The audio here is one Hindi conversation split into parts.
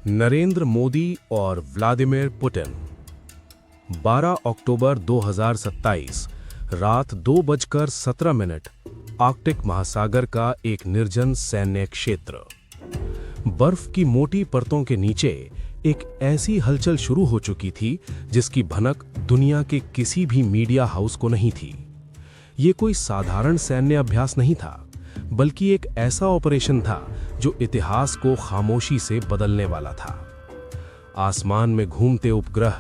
नरेंद्र मोदी और व्लादिमीर पुतिन। 12 अक्टूबर 2027 रात 2:17 आर्कटिक महासागर का एक निर्जन सैन्य क्षेत्र। बर्फ की मोटी परतों के नीचे एक ऐसी हलचल शुरू हो चुकी थी जिसकी भनक दुनिया के किसी भी मीडिया हाउस को नहीं थी। ये कोई साधारण सैन्य अभ्यास नहीं था, बल्कि एक ऐसा ऑपरेशन था जो इतिहास को खामोशी से बदलने वाला था। आसमान में घूमते उपग्रह,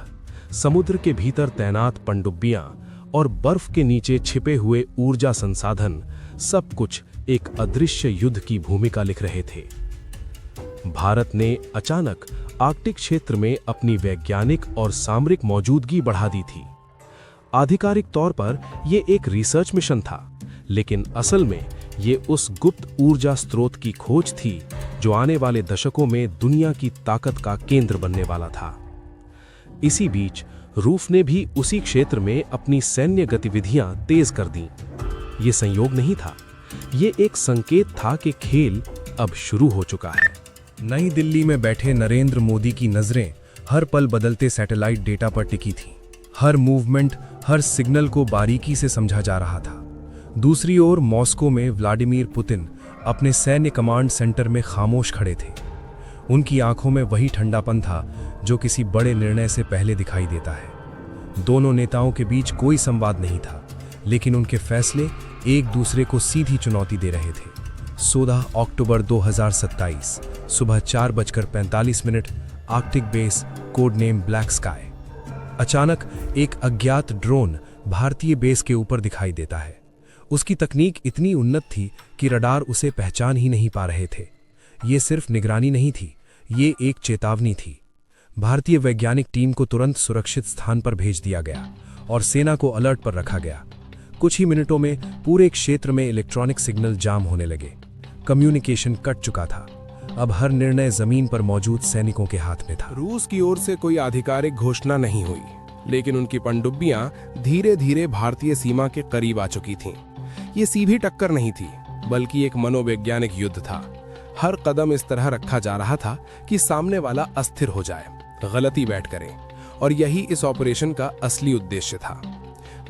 समुद्र के भीतर तैनात पनडुब्बियां और बर्फ के नीचे छिपे हुए ऊर्जा संसाधन, सब कुछ एक अदृश्य युद्ध की भूमिका लिख रहे थे। भारत ने अचानक आर्कटिक क्षेत्र में अपनी वैज्ञानिक और सामरिक मौजूदगी बढ़ा दी थी। आधिकारिक तौर पर यह एक रिसर्च मिशन था, लेकिन असल में ये उस गुप्त ऊर्जा स्रोत की खोज थी जो आने वाले दशकों में दुनिया की ताकत का केंद्र बनने वाला था। इसी बीच रूस ने भी उसी क्षेत्र में अपनी सैन्य गतिविधियां तेज कर दीं। ये संयोग नहीं था, ये एक संकेत था कि खेल अब शुरू हो चुका है। नई दिल्ली में बैठे नरेंद्र मोदी की नजरें हर पल बदलते सैटेलाइट डेटा पर टिकी थीं। हर मूवमेंट, हर सिग्नल को बारीकी से समझा जा रहा था। दूसरी ओर मॉस्को में व्लादिमीर पुतिन अपने सैन्य कमांड सेंटर में खामोश खड़े थे। उनकी आंखों में वही ठंडापन था जो किसी बड़े निर्णय से पहले दिखाई देता है। दोनों नेताओं के बीच कोई संवाद नहीं था, लेकिन उनके फैसले एक दूसरे को सीधी चुनौती दे रहे थे। 16 अक्टूबर 2027 सुबह 4:45 Arctic base, code name black sky. अचानक एक अज्ञात ड्रोन भारतीय बेस के ऊपर दिखाई देता है। उसकी तकनीक इतनी उन्नत थी कि रडार उसे पहचान ही नहीं पा रहे थे। ये सिर्फ निगरानी नहीं थी, ये एक चेतावनी थी। भारतीय वैज्ञानिक टीम को तुरंत सुरक्षित स्थान पर भेज दिया गया और सेना को अलर्ट पर रखा गया। कुछ ही मिनटों में पूरे क्षेत्र में इलेक्ट्रॉनिक सिग्नल जाम होने लगे। कम्युनिकेशन कट चुका था। अब हर निर्णय जमीन पर मौजूद सैनिकों के हाथ में था। रूस की ओर से कोई आधिकारिक घोषणा नहीं हुई, लेकिन उनकी पनडुब्बियां धीरे धीरे भारतीय सीमा के करीब आ चुकी थीं। ये सीधी टक्कर नहीं थी, बल्कि एक मनोवैज्ञानिक युद्ध था। हर कदम इस तरह रखा जा रहा था कि सामने वाला अस्थिर हो जाए, गलती बैठ करे, और यही इस ऑपरेशन का असली उद्देश्य था।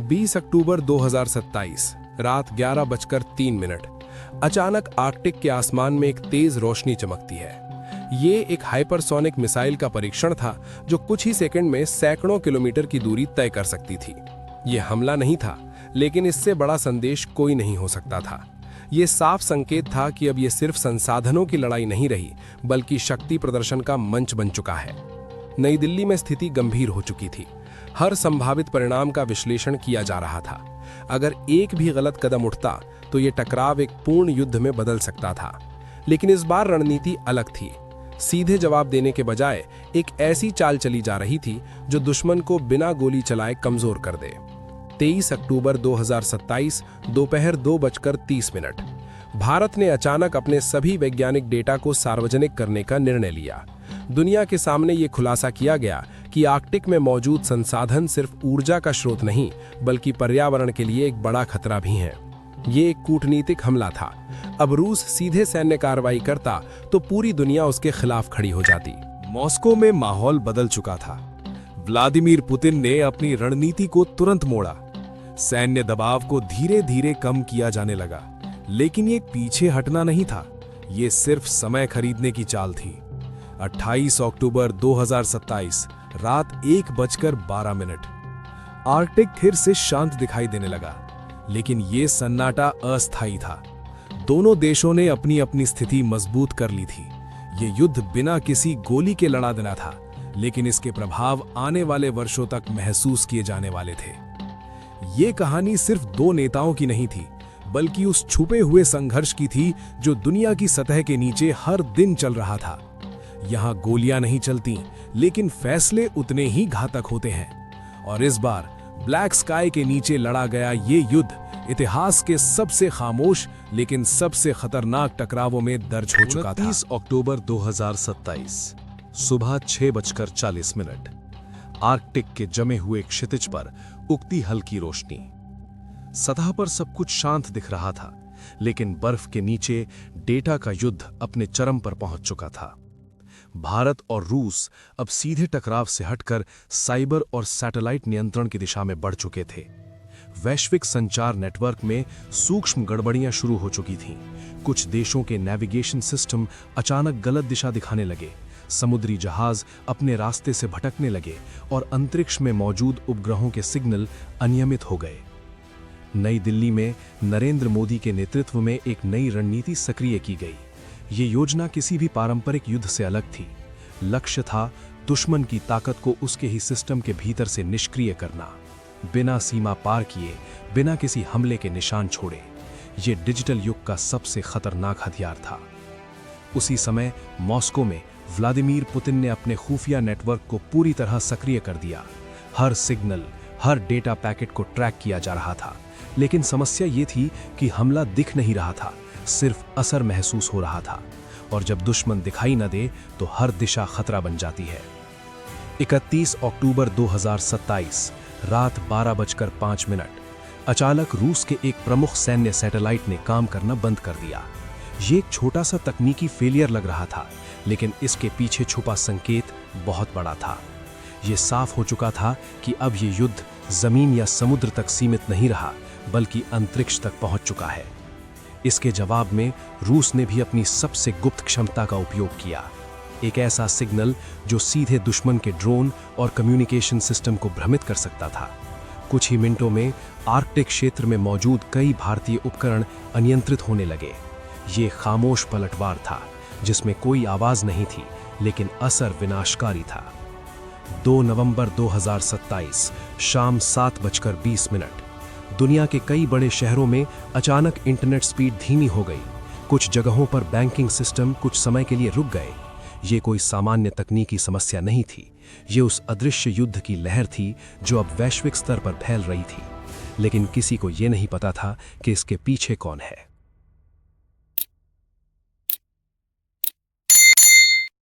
20 अक्टूबर 2027 रात 11:03 अचानक आर्कटिक के आसमान में एक तेज रोशनी चमकती है। ये एक हाइपरसोनिक मिसाइल का परीक्षण था जो कुछ ही सेकंड में सैकड़ों किलोमीटर की दूरी तय कर सकती थी। ये हमला नहीं था, लेकिन इससे बड़ा संदेश कोई नहीं हो सकता था। ये साफ संकेत था कि अब ये सिर्फ संसाधनों की लड़ाई नहीं रही, बल्कि शक्ति प्रदर्शन का मंच बन चुका है। नई दिल्ली में स्थिति गंभीर हो चुकी थी। हर संभावित परिणाम का विश्लेषण किया जा रहा था। अगर एक भी गलत कदम उठता तो ये टकराव एक पूर्ण युद्ध में बदल सकता था। लेकिन इस बार रणनीति अलग थी। सीधे जवाब देने के बजाय एक ऐसी चाल चली जा रही थी जो दुश्मन को बिना गोली चलाए कमजोर कर दे। 23 अक्टूबर 2027 दोपहर 2:30 भारत ने अचानक अपने सभी वैज्ञानिक डेटा को सार्वजनिक करने का निर्णय लिया। दुनिया के सामने ये खुलासा किया गया कि आर्कटिक में मौजूद संसाधन सिर्फ ऊर्जा का स्रोत नहीं, बल्कि पर्यावरण के लिए एक बड़ा खतरा भी है। ये एक कूटनीतिक हमला था। अब रूस सीधे सैन्य कार्रवाई करता तो पूरी दुनिया उसके खिलाफ खड़ी हो जाती। मॉस्को में माहौल बदल चुका था। व्लादिमीर पुतिन ने अपनी रणनीति को तुरंत मोड़ा। सैन्य दबाव को धीरे धीरे कम किया जाने लगा, लेकिन ये पीछे हटना नहीं था, ये सिर्फ समय खरीदने की चाल थी। 28 अक्टूबर 2027 रात 1:12 आर्कटिक फिर से शांत दिखाई देने लगा, लेकिन ये सन्नाटा अस्थायी था। दोनों देशों ने अपनी अपनी स्थिति मजबूत कर ली थी। ये युद्ध बिना किसी गोली के लड़ा देना था, लेकिन इसके प्रभाव आने वाले वर्षों तक महसूस किए जाने वाले थे। ये कहानी सिर्फ दो नेताओं की नहीं थी, बल्कि उस छुपे हुए संघर्ष की थी जो दुनिया की सतह के नीचे हर दिन चल रहा था। यहाँ गोलियां नहीं चलती, लेकिन फैसले उतने ही घातक होते हैं। और इस बार ब्लैक स्काई के नीचे लड़ा गया ये युद्ध इतिहास के सबसे खामोश लेकिन सबसे खतरनाक टकरावों में दर्ज हो चुका था। 29 अक्टूबर 2027 सुबह 6:40 आर्कटिक के जमे हुए क्षितिज पर उगती हल्की रोशनी। सतह पर सब कुछ शांत दिख रहा था, लेकिन बर्फ के नीचे डेटा का युद्ध अपने चरम पर पहुंच चुका था। भारत और रूस अब सीधे टकराव से हटकर साइबर और सैटेलाइट नियंत्रण की दिशा में बढ़ चुके थे। वैश्विक संचार नेटवर्क में सूक्ष्म गड़बड़ियां शुरू हो चुकी थीं। कुछ देशों के नेविगेशन सिस्टम अचानक गलत दिशा दिखाने लगे, समुद्री जहाज अपने रास्ते से भटकने लगे और अंतरिक्ष में मौजूद उपग्रहों के सिग्नल अनियमित हो गए। नई दिल्ली में नरेंद्र मोदी के नेतृत्व में एक नई रणनीति सक्रिय की गई। ये योजना किसी भी पारंपरिक युद्ध से अलग थी। लक्ष्य था दुश्मन की ताकत को उसके ही सिस्टम के भीतर से निष्क्रिय करना, बिना सीमा पार किए, बिना किसी हमले के निशान छोड़े। ये डिजिटल युग का सबसे खतरनाक हथियार था। उसी समय मॉस्को में व्लादिमीर पुतिन ने अपने खुफिया नेटवर्क को पूरी तरह सक्रिय कर दिया। हर सिग्नल, हर डेटा पैकेट को ट्रैक किया जा रहा था। लेकिन समस्या ये थी कि हमला दिख नहीं रहा था, सिर्फ असर महसूस हो रहा था। और जब दुश्मन दिखाई न दे तो हर दिशा खतरा बन जाती है। 31 अक्टूबर 2027 रात 12:05 अचानक रूस के एक प्रमुख सैन्य सैटेलाइट ने काम करना बंद कर दिया। ये एक छोटा सा तकनीकी फेलियर लग रहा था, लेकिन इसके पीछे छुपा संकेत बहुत बड़ा था। ये साफ हो चुका था कि अब ये युद्ध जमीन या समुद्र तक सीमित नहीं रहा, बल्कि अंतरिक्ष तक पहुंच चुका है। इसके जवाब में रूस ने भी अपनी सबसे गुप्त क्षमता का उपयोग किया। एक ऐसा सिग्नल जो सीधे दुश्मन के ड्रोन और कम्युनिकेशन सिस्टम को भ्रमित कर सकता था। कुछ ही मिनटों में आर्कटिक क्षेत्र में मौजूद कई भारतीय उपकरण अनियंत्रित होने लगे। ये खामोश पलटवार था, जिसमें कोई आवाज नहीं थी, लेकिन असर विनाशकारी था। 2 नवंबर 2027 शाम 7:20 दुनिया के कई बड़े शहरों में अचानक इंटरनेट स्पीड धीमी हो गई। कुछ जगहों पर बैंकिंग सिस्टम कुछ समय के लिए रुक गए। ये कोई सामान्य तकनीकी समस्या नहीं थी, ये उस अदृश्य युद्ध की लहर थी जो अब वैश्विक स्तर पर फैल रही थी। लेकिन किसी को ये नहीं पता था कि इसके पीछे कौन है।